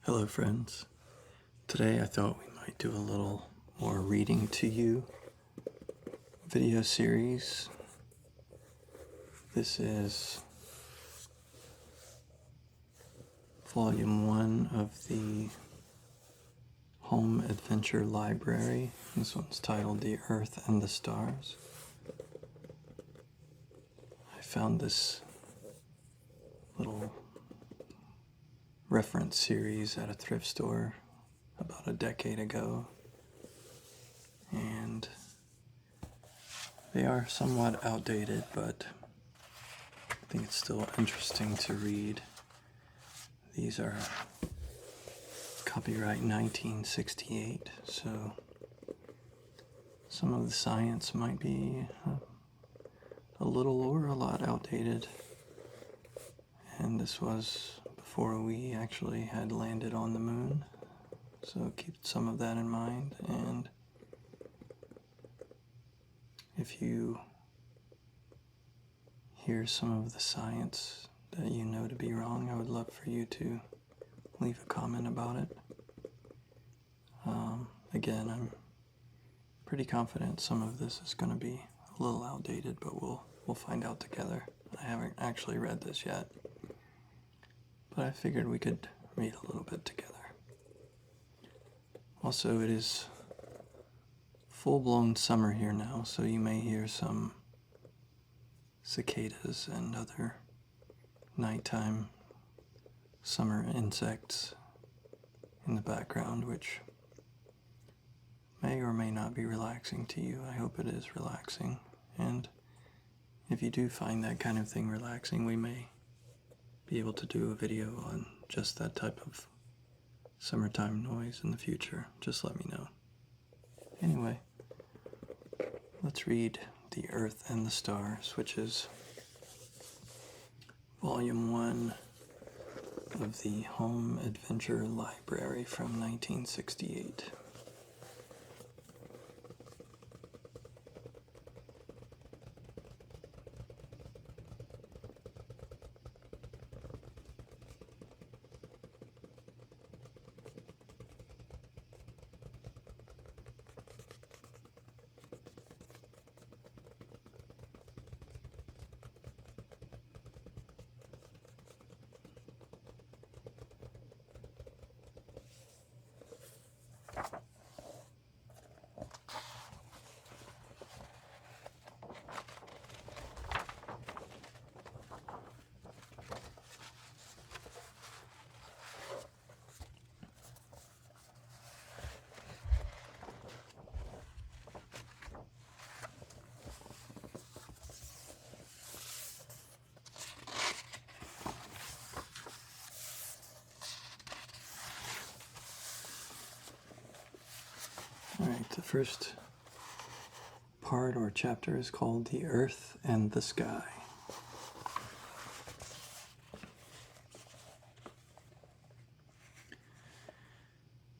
Hello friends. Today I thought we might do a little more reading to you video series. This is Volume 1 of the Home Adventure Library. This one's titled The Earth and the Stars. I found this little reference series at a thrift store about a decade ago, and they are somewhat outdated, but I think it's still interesting to read. These are copyright 1968, so some of the science might be a little or a lot outdated, and this was before we actually had landed on the moon, so keep some of that in mind. And if you hear some of the science that you know to be wrong, I would love for you to leave a comment about it. Again, I'm pretty confident some of this is going to be a little outdated, but we'll find out together. I haven't actually read this yet, but I figured we could read a little bit together. Also, it is full-blown summer here now, so you may hear some cicadas and other nighttime summer insects in the background, which may or may not be relaxing to you. I hope it is relaxing, and if you do find that kind of thing relaxing, we may be able to do a video on just that type of summertime noise in the future. Just let me know. Anyway, let's read The Earth and the Stars, which is Volume 1 of the Home Adventure Library from 1968. Alright, the first part or chapter is called The Earth and the Sky.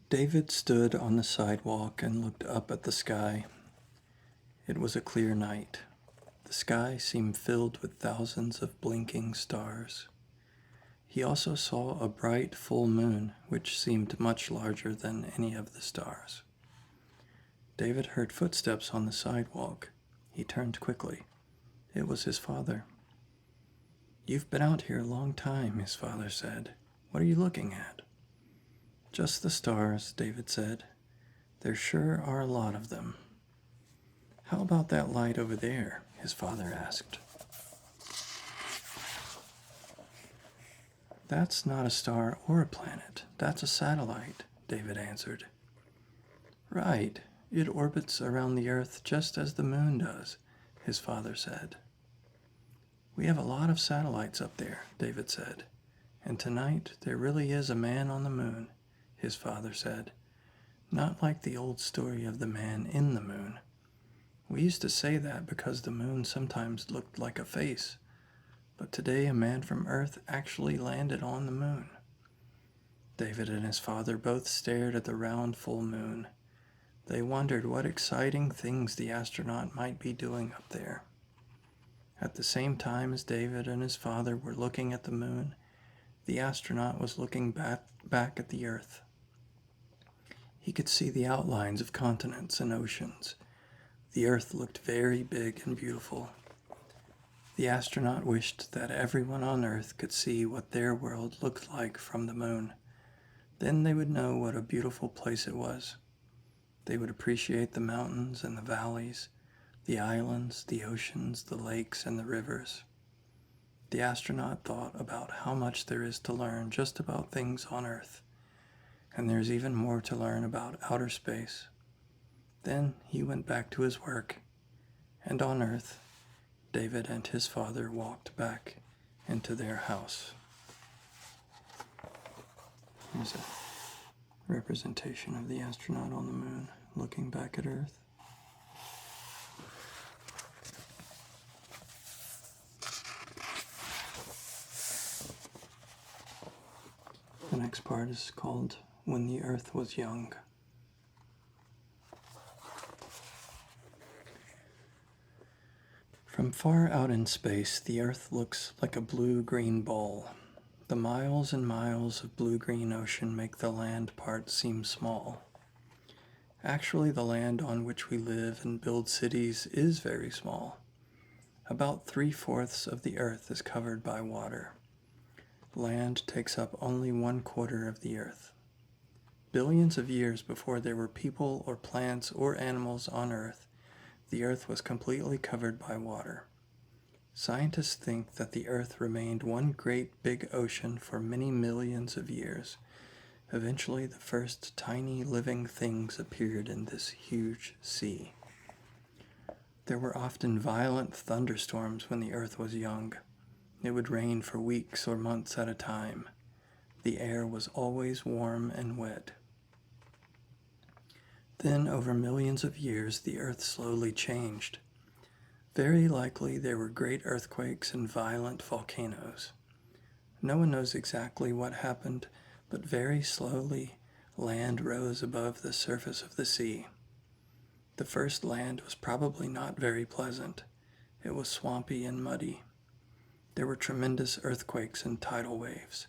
David stood on the sidewalk and looked up at the sky. It was a clear night. The sky seemed filled with thousands of blinking stars. He also saw a bright full moon, which seemed much larger than any of the stars. David heard footsteps on the sidewalk. He turned quickly. It was his father. "You've been out here a long time," his father said. "What are you looking at?" "Just the stars," David said. "There sure are a lot of them." "How about that light over there?" his father asked. "That's not a star or a planet. That's a satellite," David answered. "Right. It orbits around the Earth just as the moon does," his father said. "We have a lot of satellites up there," David said. "And tonight there really is a man on the moon," his father said. "Not like the old story of the man in the moon. We used to say that because the moon sometimes looked like a face, but today a man from Earth actually landed on the moon." David and his father both stared at the round full moon. They wondered what exciting things the astronaut might be doing up there. At the same time as David and his father were looking at the moon, The astronaut was looking back at the Earth. He could see the outlines of continents and oceans. The Earth looked very big and beautiful. The astronaut wished that everyone on Earth could see what their world looked like from the moon. Then they would know what a beautiful place it was. They would appreciate the mountains and the valleys, the islands, the oceans, the lakes, and the rivers. The astronaut thought about how much there is to learn just about things on Earth, and there's even more to learn about outer space. Then he went back to his work, and on Earth, David and his father walked back into their house. Here's a representation of the astronaut on the moon looking back at Earth. The next part is called When the Earth Was Young. From far out in space, the Earth looks like a blue-green ball. The miles and miles of blue-green ocean make the land part seem small. Actually, the land on which we live and build cities is very small. About 3/4 of the Earth is covered by water. Land takes up only 1/4 of the Earth. Billions of years before there were people or plants or animals on Earth, the Earth was completely covered by water. Scientists think that the Earth remained one great big ocean for many millions of years. Eventually, the first tiny living things appeared in this huge sea. There were often violent thunderstorms when the Earth was young. It would rain for weeks or months at a time. The air was always warm and wet. Then, over millions of years, the Earth slowly changed. Very likely there were great earthquakes and violent volcanoes. No one knows exactly what happened, but very slowly land rose above the surface of the sea. The first land was probably not very pleasant. It was swampy and muddy. There were tremendous earthquakes and tidal waves.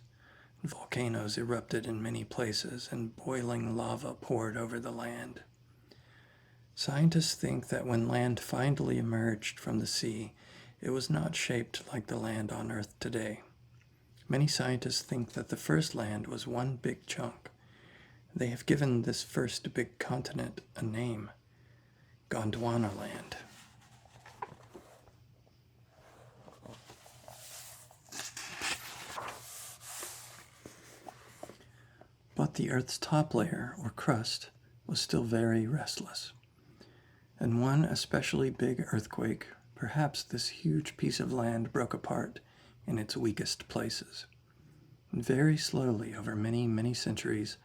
Volcanoes erupted in many places, and boiling lava poured over the land. Scientists think that when land finally emerged from the sea, it was not shaped like the land on Earth today. Many scientists think that the first land was one big chunk. They have given this first big continent a name, Gondwana land. But the Earth's top layer, or crust, was still very restless. In one especially big earthquake, perhaps this huge piece of land broke apart in its weakest places. And very slowly, over many, many centuries,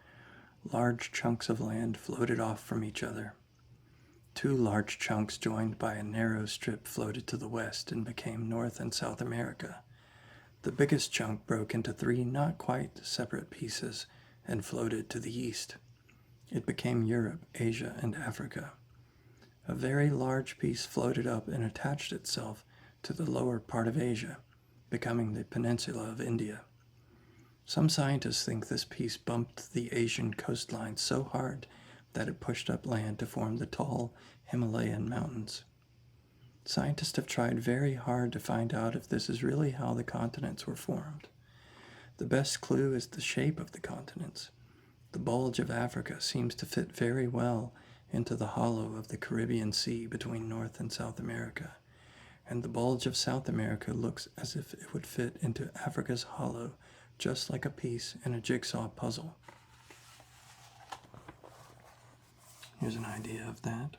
large chunks of land floated off from each other. Two large chunks joined by a narrow strip floated to the west and became North and South America. The biggest chunk broke into 3 not quite separate pieces and floated to the east. It became Europe, Asia, and Africa. A very large piece floated up and attached itself to the lower part of Asia, becoming the peninsula of India. Some scientists think this piece bumped the Asian coastline so hard that it pushed up land to form the tall Himalayan mountains. Scientists have tried very hard to find out if this is really how the continents were formed. The best clue is the shape of the continents. The bulge of Africa seems to fit very well into the hollow of the Caribbean Sea between North and South America, and the bulge of South America looks as if it would fit into Africa's hollow, just like a piece in a jigsaw puzzle. Here's an idea of that.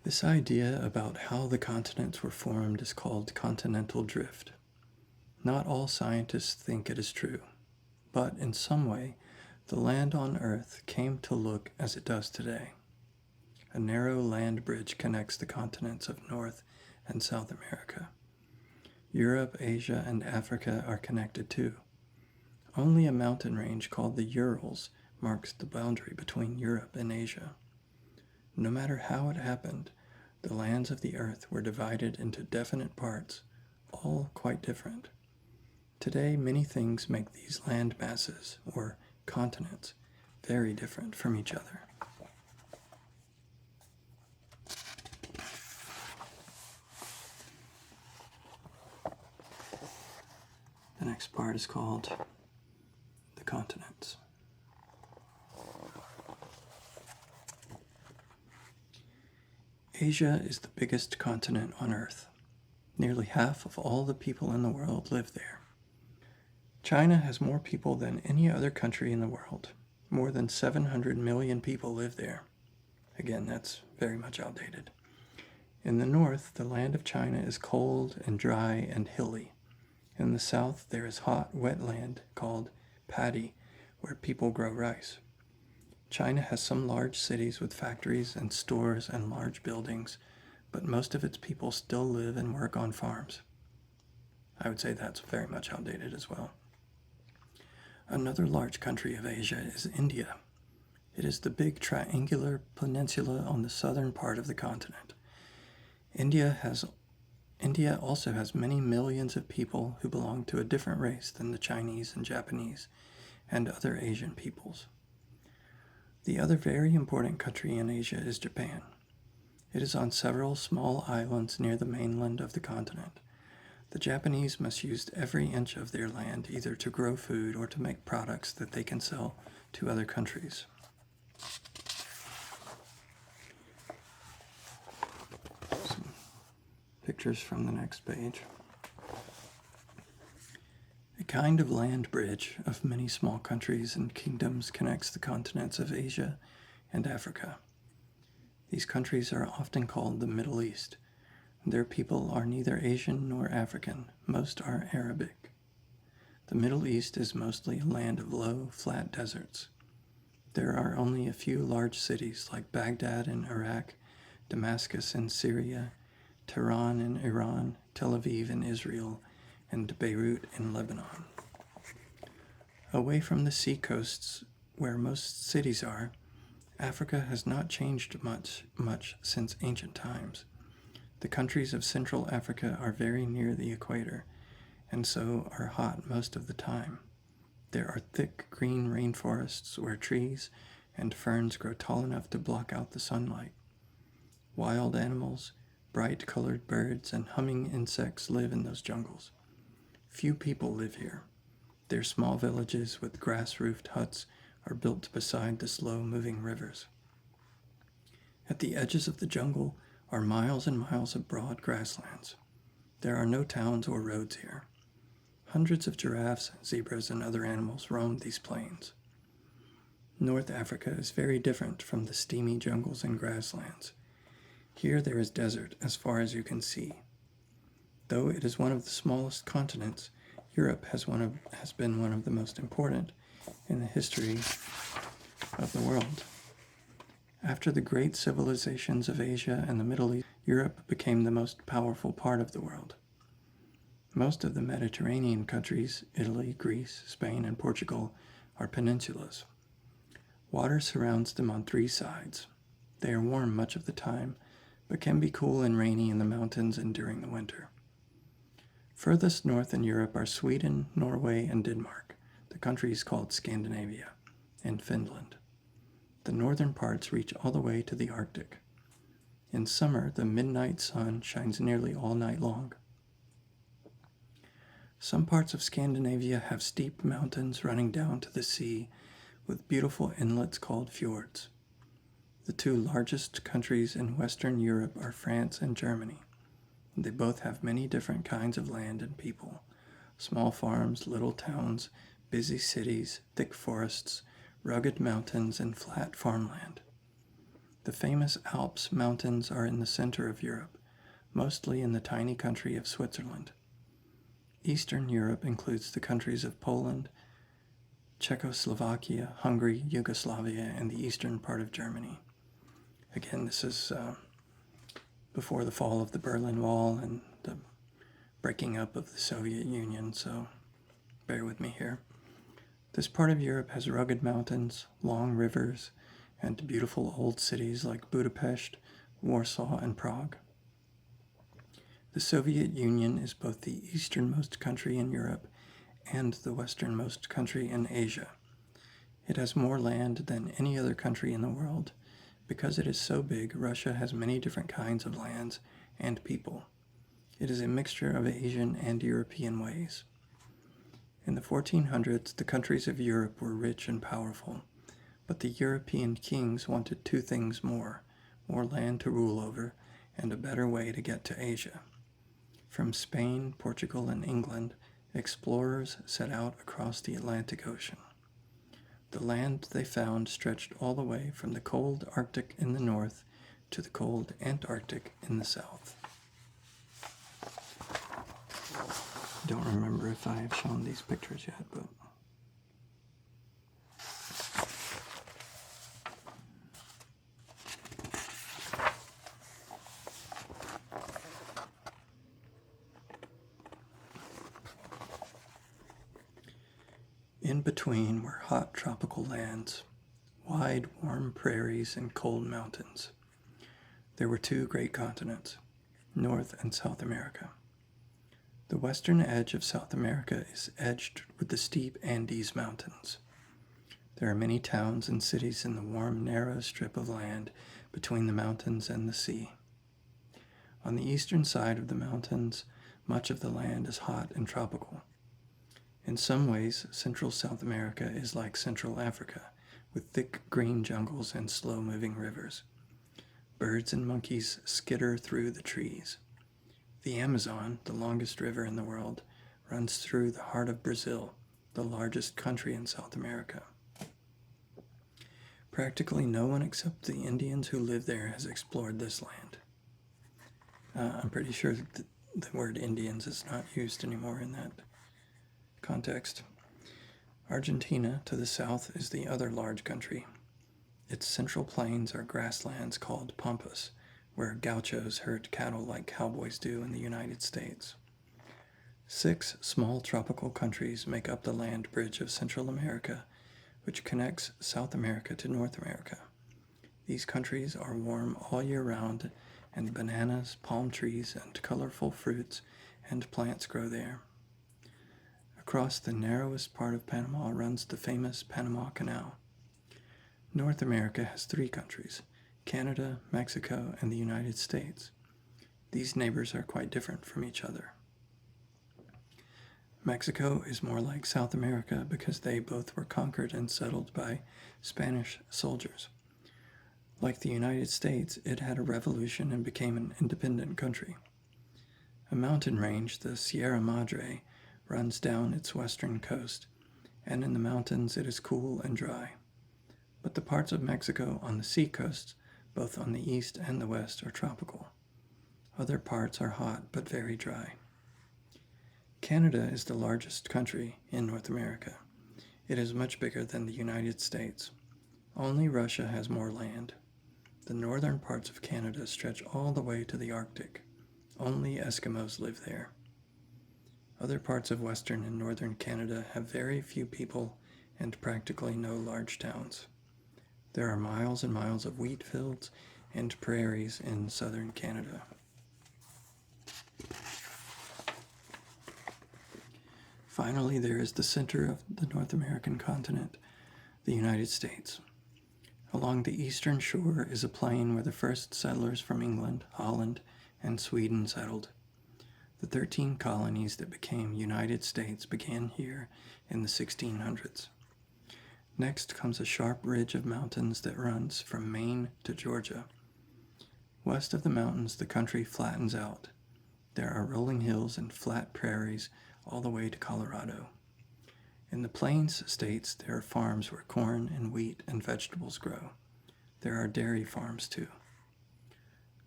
This idea about how the continents were formed is called continental drift. Not all scientists think it is true, but in some way, the land on Earth came to look as it does today. A narrow land bridge connects the continents of North and South America. Europe, Asia, and Africa are connected too. Only a mountain range called the Urals marks the boundary between Europe and Asia. No matter how it happened, The lands of the earth were divided into definite parts, all quite different. Today, many things make these land masses, or continents, very different from each other. The next part is called the continents. Asia is the biggest continent on Earth. Nearly half of all the people in the world live there. China has more people than any other country in the world. More than 700 million people live there. Again, that's very much outdated. In the north, the land of China is cold and dry and hilly. In the south, there is hot, wet land called paddy, where people grow rice. China has some large cities with factories and stores and large buildings, but most of its people still live and work on farms. I would say that's very much outdated as well. Another large country of Asia is India. It is the big triangular peninsula on the southern part of the continent. India also has many millions of people who belong to a different race than the Chinese and Japanese and other Asian peoples. The other very important country in Asia is Japan. It is on several small islands near the mainland of the continent. The Japanese must use every inch of their land either to grow food or to make products that they can sell to other countries. Some pictures from the next page. A kind of land bridge of many small countries and kingdoms connects the continents of Asia and Africa. These countries are often called the Middle East. Their people are neither Asian nor African. Most are Arabic. The Middle East is mostly a land of low, flat deserts. There are only a few large cities like Baghdad in Iraq, Damascus in Syria, Tehran in Iran, Tel Aviv in Israel, and Beirut in Lebanon. Away from the sea coasts, where most cities are, Africa has not changed much since ancient times. The countries of Central Africa are very near the equator, and so are hot most of the time. There are thick green rainforests where trees and ferns grow tall enough to block out the sunlight. Wild animals, bright-colored birds, and humming insects live in those jungles. Few people live here. Their small villages with grass-roofed huts are built beside the slow-moving rivers. At the edges of the jungle are miles and miles of broad grasslands. There are no towns or roads here. Hundreds of giraffes, zebras, and other animals roam these plains. North Africa is very different from the steamy jungles and grasslands. Here there is desert as far as you can see. Though it is one of the smallest continents, Europe has been one of the most important in the history of the world. After the great civilizations of Asia and the Middle East, Europe became the most powerful part of the world. Most of the Mediterranean countries, Italy, Greece, Spain, and Portugal, are peninsulas. Water surrounds them on three sides. They are warm much of the time, but can be cool and rainy in the mountains and during the winter. Furthest north in Europe are Sweden, Norway, and Denmark, the countries called Scandinavia, and Finland. The northern parts reach all the way to the Arctic. In summer, the midnight sun shines nearly all night long. Some parts of Scandinavia have steep mountains running down to the sea with beautiful inlets called fjords. The two largest countries in Western Europe are France and Germany. They both have many different kinds of land and people: small farms, little towns, busy cities, thick forests, rugged mountains, and flat farmland. The famous Alps mountains are in the center of Europe, mostly in the tiny country of Switzerland. Eastern Europe includes the countries of Poland, Czechoslovakia, Hungary, Yugoslavia, and the eastern part of Germany. Again, this is before the fall of the Berlin Wall and the breaking up of the Soviet Union, so bear with me here. This part of Europe has rugged mountains, long rivers, and beautiful old cities like Budapest, Warsaw and Prague. The Soviet Union is both the easternmost country in Europe and the westernmost country in Asia. It has more land than any other country in the world. Because it is so big, Russia has many different kinds of lands and people. It is a mixture of Asian and European ways. In the 1400s, the countries of Europe were rich and powerful, but the European kings wanted two things more land to rule over, and a better way to get to Asia. From Spain, Portugal, and England, explorers set out across the Atlantic Ocean. The land they found stretched all the way from the cold Arctic in the north to the cold Antarctic in the south. Don't remember if I have shown these pictures yet, but in between were hot tropical lands, wide, warm prairies, and cold mountains. There were two great continents, North and South America. The western edge of South America is edged with the steep Andes Mountains. There are many towns and cities in the warm, narrow strip of land between the mountains and the sea. On the eastern side of the mountains, much of the land is hot and tropical. In some ways, Central South America is like Central Africa, with thick green jungles and slow-moving rivers. Birds and monkeys skitter through the trees. The Amazon, the longest river in the world, runs through the heart of Brazil, the largest country in South America. Practically no one except the Indians who live there has explored this land. I'm pretty sure that the word Indians is not used anymore in that context. Argentina, to the south, is the other large country. Its central plains are grasslands called pampas, where gauchos herd cattle like cowboys do in the United States. 6 small tropical countries make up the land bridge of Central America, which connects South America to North America. These countries are warm all year round, and bananas, palm trees, and colorful fruits and plants grow there. Across the narrowest part of Panama runs the famous Panama Canal. North America has 3 countries, Canada, Mexico, and the United States. These neighbors are quite different from each other. Mexico is more like South America because they both were conquered and settled by Spanish soldiers. Like the United States, it had a revolution and became an independent country. A mountain range, the Sierra Madre, runs down its western coast, and in the mountains it is cool and dry. But the parts of Mexico on the seacoasts, both on the east and the west, are tropical. Other parts are hot but very dry. Canada is the largest country in North America. It is much bigger than the United States. Only Russia has more land. The northern parts of Canada stretch all the way to the Arctic. Only Eskimos live there. Other parts of western and northern Canada have very few people and practically no large towns. There are miles and miles of wheat fields and prairies in southern Canada. Finally, there is the center of the North American continent, the United States. Along the eastern shore is a plain where the first settlers from England, Holland, and Sweden settled. The 13 colonies that became United States began here in the 1600s. Next comes a sharp ridge of mountains that runs from Maine to Georgia. West of the mountains, the country flattens out. There are rolling hills and flat prairies all the way to Colorado. In the Plains states, there are farms where corn and wheat and vegetables grow. There are dairy farms too.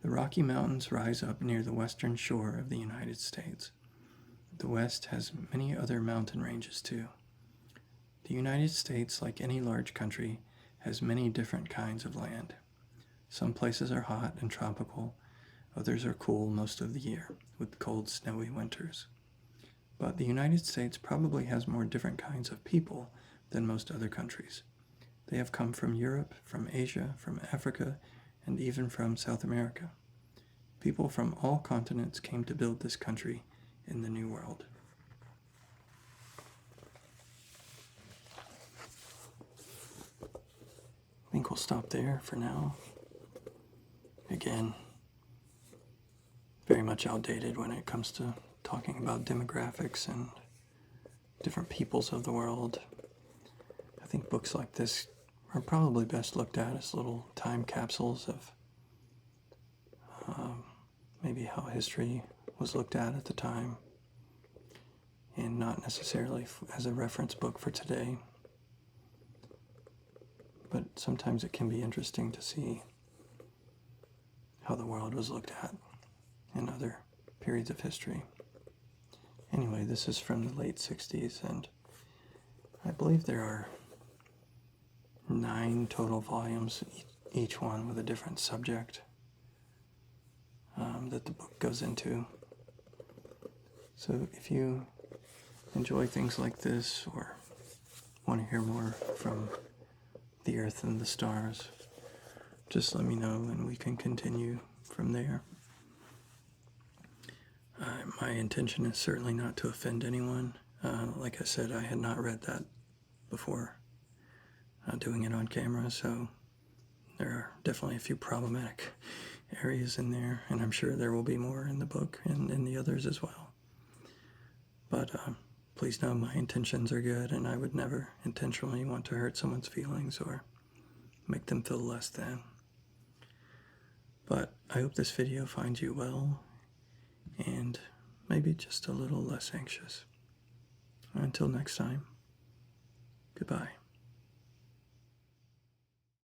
The Rocky Mountains rise up near the western shore of the United States. The West has many other mountain ranges too. The United States, like any large country, has many different kinds of land. Some places are hot and tropical, others are cool most of the year, with cold, snowy winters. But the United States probably has more different kinds of people than most other countries. They have come from Europe, from Asia, from Africa, and even from South America. People from all continents came to build this country in the New World. I think we'll stop there for now. Again, very much outdated when it comes to talking about demographics and different peoples of the world. I think books like this are probably best looked at as little time capsules of maybe how history was looked at the time, and not necessarily as a reference book for today. But sometimes it can be interesting to see how the world was looked at in other periods of history. Anyway, this is from the late 60s, and I believe there are 9 total volumes, each one with a different subject that the book goes into. So if you enjoy things like this, or want to hear more from the earth and the stars, just let me know and we can continue from there. My intention is certainly not to offend anyone. Like I said, I had not read that before doing it on camera, so there are definitely a few problematic areas in there, and I'm sure there will be more in the book and in the others as well. But please know my intentions are good, and I would never intentionally want to hurt someone's feelings or make them feel less than. But I hope this video finds you well, and maybe just a little less anxious. Until next time, goodbye.